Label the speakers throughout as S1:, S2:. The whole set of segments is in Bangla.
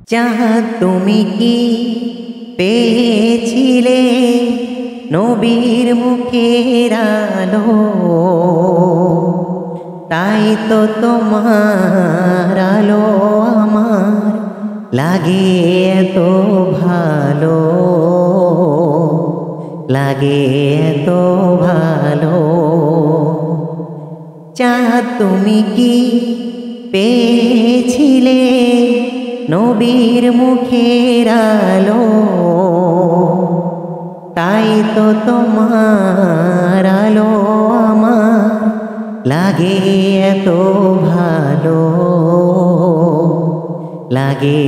S1: চাঁদ তুমি কি পেয়েছিলে নবীর মুখের আলো, তাই তো তোমার আলো আমার লাগে এত ভালো, লাগে এত ভালো। চাঁদ তুমি কি পেয়েছিলে নবীর মুখের আলো, তাই তো তোমার আলো আমার লাগে এত ভালো, লাগে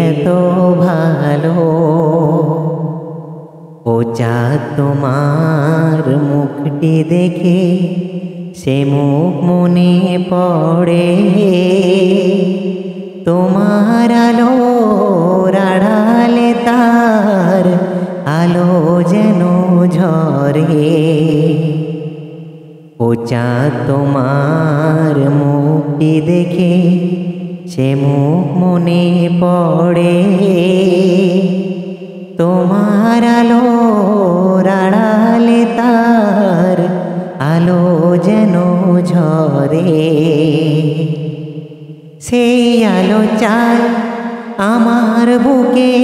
S1: এত ভালো। ও চাঁদ তোমার মুখটি দেখে সে মুখ মনে পড়ে, তোমার আলো আড়ালে তার আলো যেন ঝরে। ও চাঁদ তোমার মুখটি দেখে সে মুখ মনে পড়ে, তোমার আলো আড়ালে তার আলো যেন ঝরে। সেই আলো চাই আমার বুকে,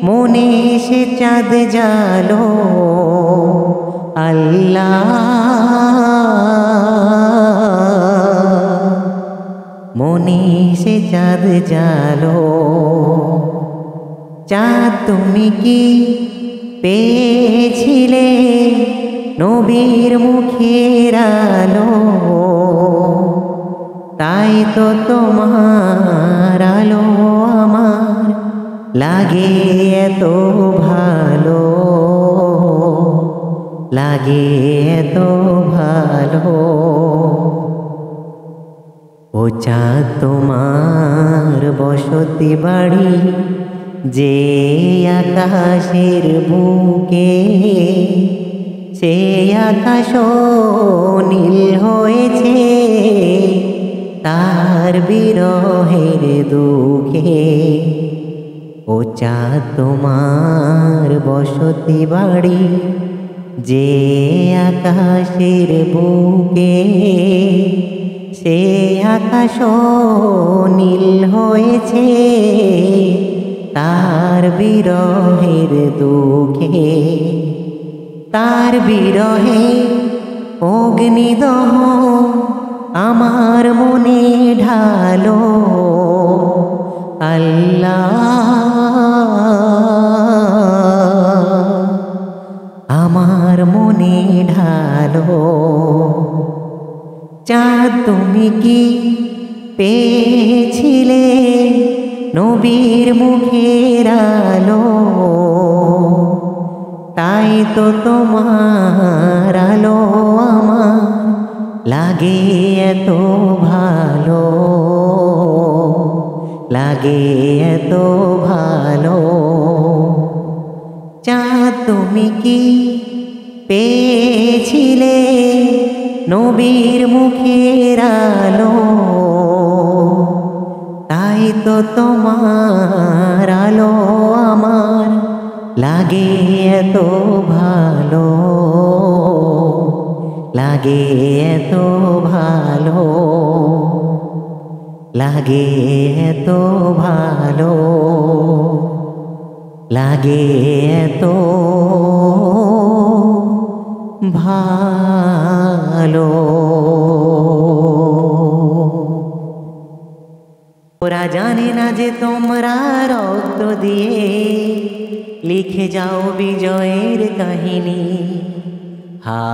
S1: মনে সে চাঁদ জালো। আল্লাহ মনে সে চাঁদ জালো। চাঁদ তুমি কি পেয়েছিলে নবীর মুখের আলো, তাই তো তোমার আলো আমার লাগে এত ভালো, লাগে এত ভালো। ও চাঁদ তোমার বসতি বাড়ি যে আকাশের বুকে, সে আকাশ নীল হয়েছে তার বিরহের দুঃখে। ও চাঁদ তোমার বসতি বাড়ি যে আকাশের বুকে, সে আকাশ নীল হয়েছে তার বিরহের দুঃখে। তার বিরহে অগ্নিদহ আমার মনে ঢালো। আল্লাহ আমার মনে ঢালো। চাঁদ তুমি কি পেয়েছিলে নবীর মুখের আলো, তাই তো তোমার আলো আমার লাগে এত ভালো, লাগে এত ভালো। চাঁদ তুমি কি পেয়েছিলে নবীর মুখের আলো, তাই তো তোমার আলো আমার লাগে এত ভালো, লাগে এত ভালো, লাগে এত ভালো, লাগে এত ভালো। ওরা জানে না যে তোমরা রক্ত দিয়ে লিখে যাও বিজয়ের কাহিনী। হা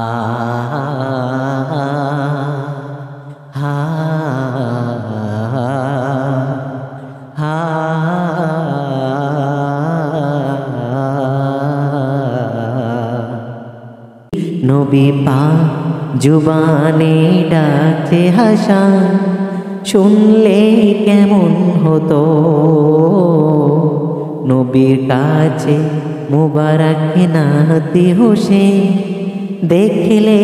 S1: হা হা নবী পাক জুবানে ডাকছে হাসান, শুনলে কেমন হতো নবীর কাছে মুবারক নাতি হোসেন, দেখলে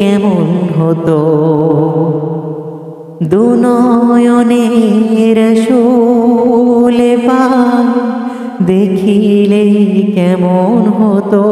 S1: কেমন হতো। দুনয়নে রাসূল পাক দেখিলে কেমন হতো।